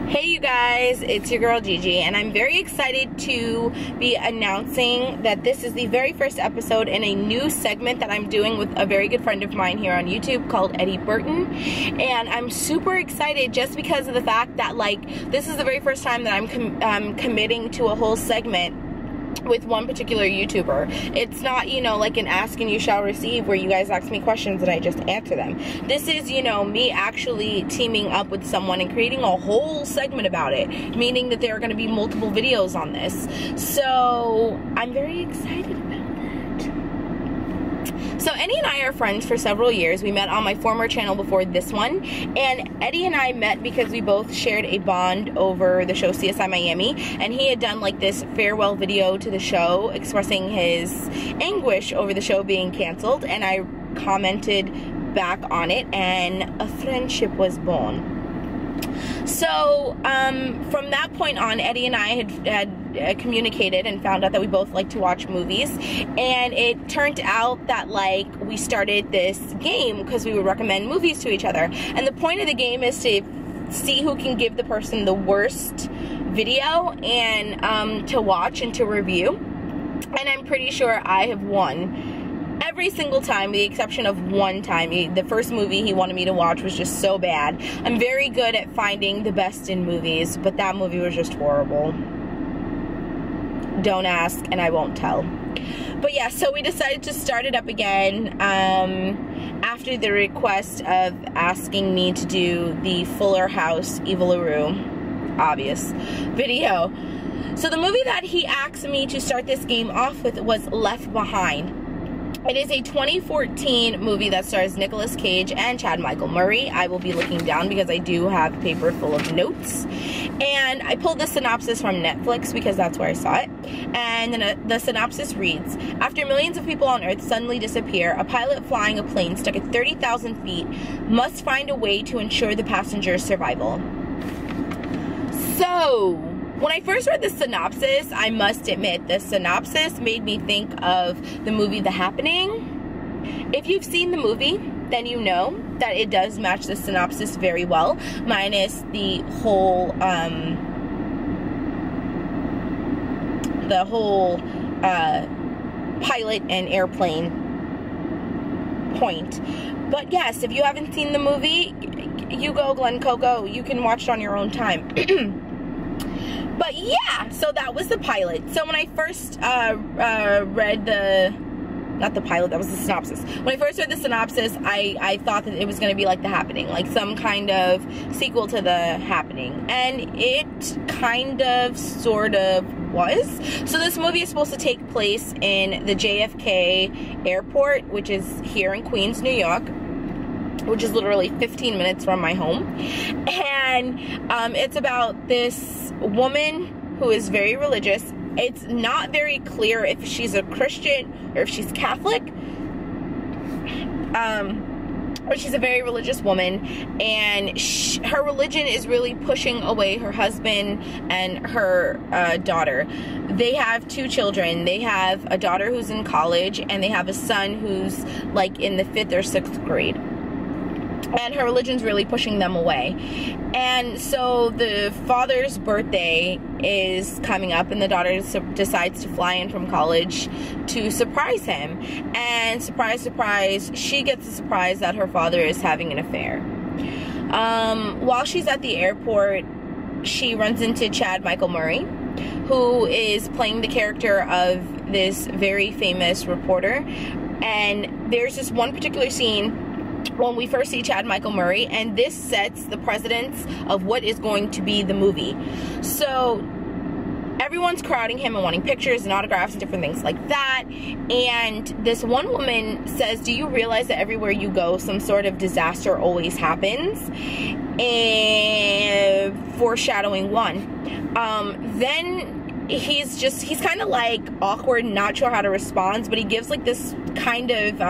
Hey you guys, it's your girl GiGi, and I'm very excited to be announcing that this is the very first episode in a new segment that I'm doing with a very good friend of mine here on YouTube called Eddie Burton. And I'm super excited just because of the fact that, like, this is the very first time that I'm committing to a whole segment with one particular YouTuber. It's not, you know, like an ask and you shall receive where you guys ask me questions and I just answer them. This is, you know, me actually teaming up with someone and creating a whole segment about it, meaning that there are going to be multiple videos on this. So I'm very excited about that. So Eddie and I are friends for several years. We met on my former channel before this one, and Eddie and I met because we both shared a bond over the show CSI Miami, and he had done like this farewell video to the show expressing his anguish over the show being canceled, and I commented back on it and a friendship was born. So from that point on, Eddie and I had communicated and found out that we both like to watch movies, and it turned out that, like, we started this game because we would recommend movies to each other, and the point of the game is to see who can give the person the worst video and to watch and to review. And I'm pretty sure I have won every single time, with the exception of one time. The first movie he wanted me to watch was just so bad. I'm very good at finding the best in movies, but that movie was just horrible. Don't ask and I won't tell. But yeah, so we decided to start it up again after the request of asking me to do the Fuller House Evilaroo obvious video. So the movie that he asked me to start this game off with was Left Behind. It is a 2014 movie that stars Nicolas Cage and Chad Michael Murray. I will be looking down because I do have a paper full of notes. And I pulled the synopsis from Netflix because that's where I saw it. And the synopsis reads, after millions of people on Earth suddenly disappear, a pilot flying a plane stuck at 30,000 feet must find a way to ensure the passenger's survival. So when I first read the synopsis, I must admit, the synopsis made me think of the movie The Happening. If you've seen the movie, then you know that it does match the synopsis very well, minus the whole pilot and airplane point. But yes, if you haven't seen the movie, you go, Glen Coco. You can watch it on your own time. But yeah, so that was the pilot. So when I first read not the pilot, that was the synopsis. When I first read the synopsis, I thought that it was going to be like The Happening, like some kind of sequel to The Happening. And it kind of, sort of was. So this movie is supposed to take place in the JFK airport, which is here in Queens, New York, which is literally 15 minutes from my home. And it's about this woman who is very religious. It's not very clear if she's a Christian or if she's Catholic. But she's a very religious woman, and her religion is really pushing away her husband and her daughter. They have two children. They have a daughter who's in college, and they have a son who's like in the 5th or 6th grade. And her religion's really pushing them away. And so the father's birthday is coming up, and the daughter decides to fly in from college to surprise him. And surprise, surprise, she gets a surprise that her father is having an affair. While she's at the airport, she runs into Chad Michael Murray, who is playing the character of this very famous reporter. And there's this one particular scene when we first see Chad Michael Murray, and this sets the precedence of what is going to be the movie. So everyone's crowding him and wanting pictures and autographs and different things like that. And this one woman says, do you realize that everywhere you go, some sort of disaster always happens? And foreshadowing one. Then he's kind of like awkward, not sure how to respond, but he gives like this kind of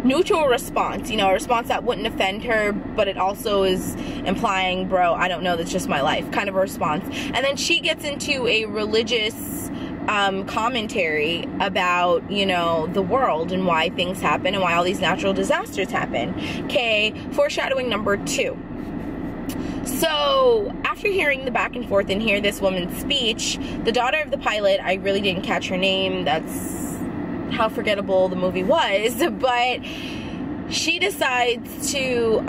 neutral response, you know, a response that wouldn't offend her, but it also is implying, bro, I don't know, that's just my life, kind of a response. And then she gets into a religious commentary about, you know, the world and why things happen and why all these natural disasters happen. Okay, foreshadowing number 2. So after hearing the back and forth and hear this woman's speech, the daughter of the pilot, I really didn't catch her name, that's how forgettable the movie was, but she decides to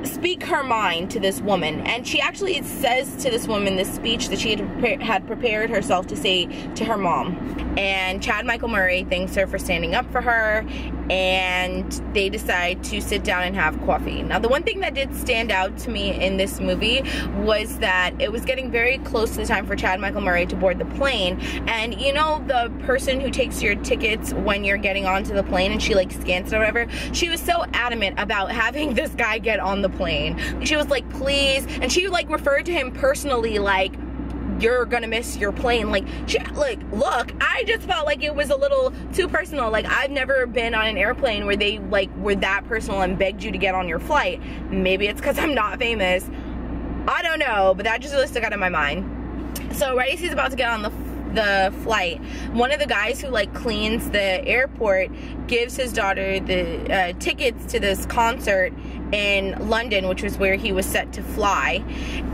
speak her mind to this woman, and she actually says to this woman this speech that she had prepared herself to say to her mom. And Chad Michael Murray thanks her for standing up for her, and they decide to sit down and have coffee. Now, the one thing that did stand out to me in this movie was that it was getting very close to the time for Chad Michael Murray to board the plane, and you know the person who takes your tickets when you're getting onto the plane and she like scans it or whatever, she was so adamant about having this guy get on the plane. She was like, please, and she like referred to him personally, like, you're gonna miss your plane. Like, look, I just felt like it was a little too personal. Like, I've never been on an airplane where they like were that personal and begged you to get on your flight. Maybe it's because I'm not famous, I don't know, but that just really stuck out in my mind. So right as he's about to get on the flight, one of the guys who like cleans the airport gives his daughter the tickets to this concert in London, which was where he was set to fly,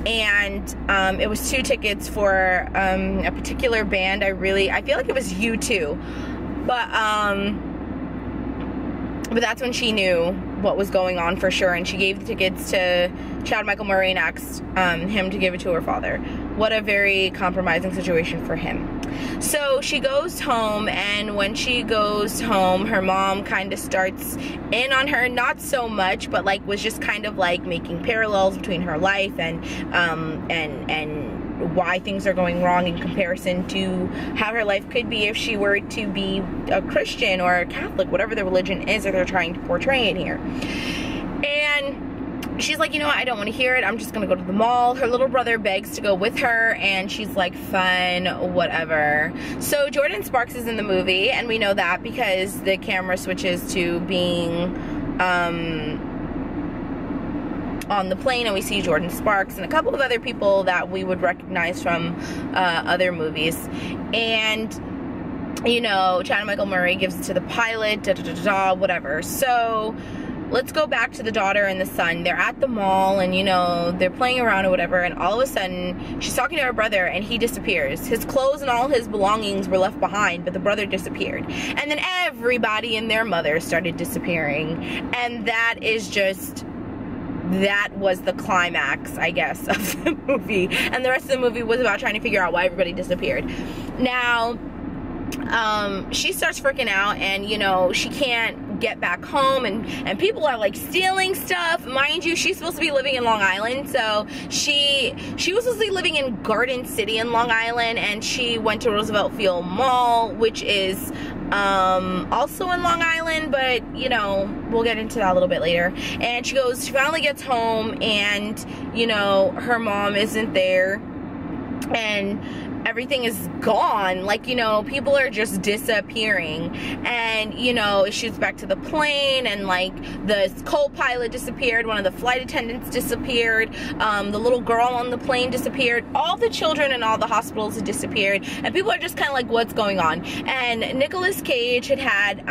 and it was 2 tickets for a particular band. I feel like it was U2, but that's when she knew what was going on for sure, and she gave the tickets to Chad Michael Murray and asked him to give it to her father. What a very compromising situation for him. So she goes home, and when she goes home, her mom kind of starts in on her, not so much, but like was just kind of like making parallels between her life and why things are going wrong in comparison to how her life could be if she were to be a Christian or a Catholic, whatever the religion is that they're trying to portray it here. And she's like, you know what, I don't want to hear it, I'm just gonna go to the mall. Her little brother begs to go with her, and she's like, fine, whatever. So Jordan Sparks is in the movie, and we know that because the camera switches to being on the plane, and we see Jordan Sparks and a couple of other people that we would recognize from other movies. And you know, Chad Michael Murray gives it to the pilot, whatever. So let's go back to the daughter and the son. They're at the mall, and you know, they're playing around or whatever, and all of a sudden she's talking to her brother, and he disappears. His clothes and all his belongings were left behind, but the brother disappeared. And then everybody and their mother started disappearing, and that was the climax, I guess, of the movie. And the rest of the movie was about trying to figure out why everybody disappeared. Now, she starts freaking out, and you know, she can't get back home, and people are like stealing stuff. Mind you, she's supposed to be living in Long Island, so she was supposed to be living in Garden City in Long Island, and she went to Roosevelt Field Mall, which is also in Long Island, but you know, we'll get into that a little bit later. And she finally gets home, and you know, her mom isn't there, and everything is gone. Like, you know, people are just disappearing. And you know, it shoots back to the plane, and like the co-pilot disappeared, one of the flight attendants disappeared, the little girl on the plane disappeared, all the children in all the hospitals had disappeared, and people are just kind of like, what's going on? And Nicolas Cage had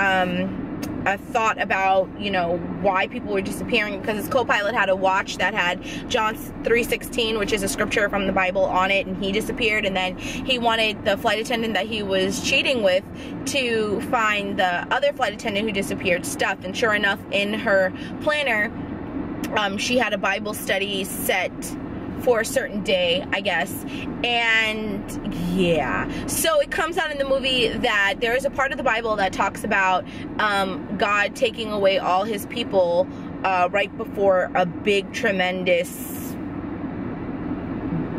a thought about, you know, why people were disappearing, because his co-pilot had a watch that had John 3:16, which is a scripture from the Bible, on it, and he disappeared. And then he wanted the flight attendant that he was cheating with to find the other flight attendant who disappeared stuff, and sure enough, in her planner, she had a Bible study set for a certain day, I guess. And yeah, so it comes out in the movie that there is a part of the Bible that talks about God taking away all his people right before a big, tremendous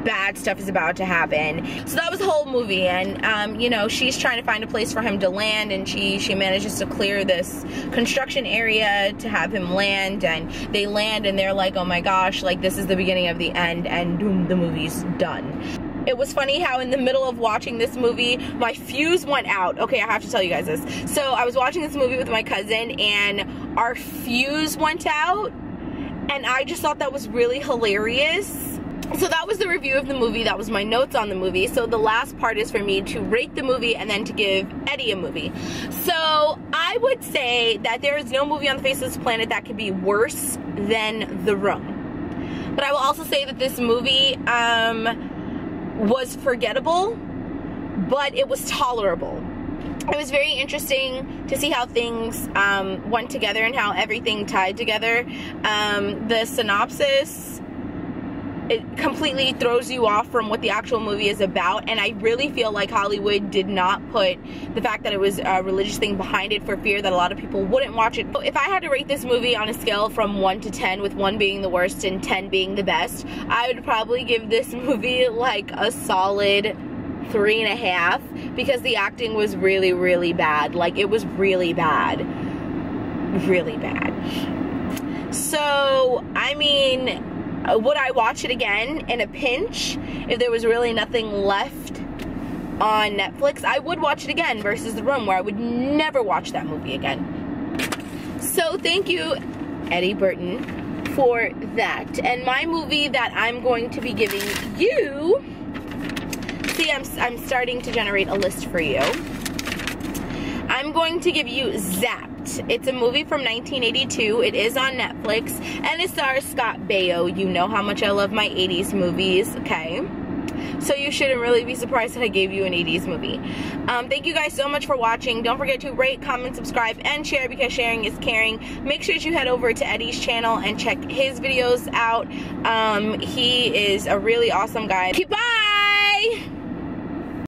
bad stuff is about to happen. So that was the whole movie. And you know, she's trying to find a place for him to land, and she manages to clear this construction area to have him land, and they land, and they're like, oh my gosh, like this is the beginning of the end, and boom, the movie's done. It was funny how in the middle of watching this movie, my fuse went out. Okay, I have to tell you guys this. So I was watching this movie with my cousin, and our fuse went out, and I just thought that was really hilarious. So that was the review of the movie. That was my notes on the movie. So the last part is for me to rate the movie and then to give Eddie a movie. So I would say that there is no movie on the face of this planet that could be worse than The Room. But I will also say that this movie was forgettable, but it was tolerable. It was very interesting to see how things went together and how everything tied together. The synopsis, it completely throws you off from what the actual movie is about, and I really feel like Hollywood did not put the fact that it was a religious thing behind it for fear that a lot of people wouldn't watch it. So if I had to rate this movie on a scale from 1 to 10, with 1 being the worst and 10 being the best, I would probably give this movie like a solid 3.5, because the acting was really, really bad. Like, it was really bad. Really bad. So, I mean, would I watch it again in a pinch if there was really nothing left on Netflix? I would watch it again versus The Room, where I would never watch that movie again. So thank you, Eddie Burton, for that. And my movie that I'm going to be giving you, see, I'm starting to generate a list for you. I'm going to give you Zapped. It's a movie from 1982. It is on Netflix, and it stars Scott Baio. You know how much I love my 80s movies, okay? So you shouldn't really be surprised that I gave you an 80s movie. Thank you guys so much for watching. Don't forget to rate, comment, subscribe, and share, because sharing is caring. Make sure that you head over to Eddie's channel and check his videos out. He is a really awesome guy. Bye!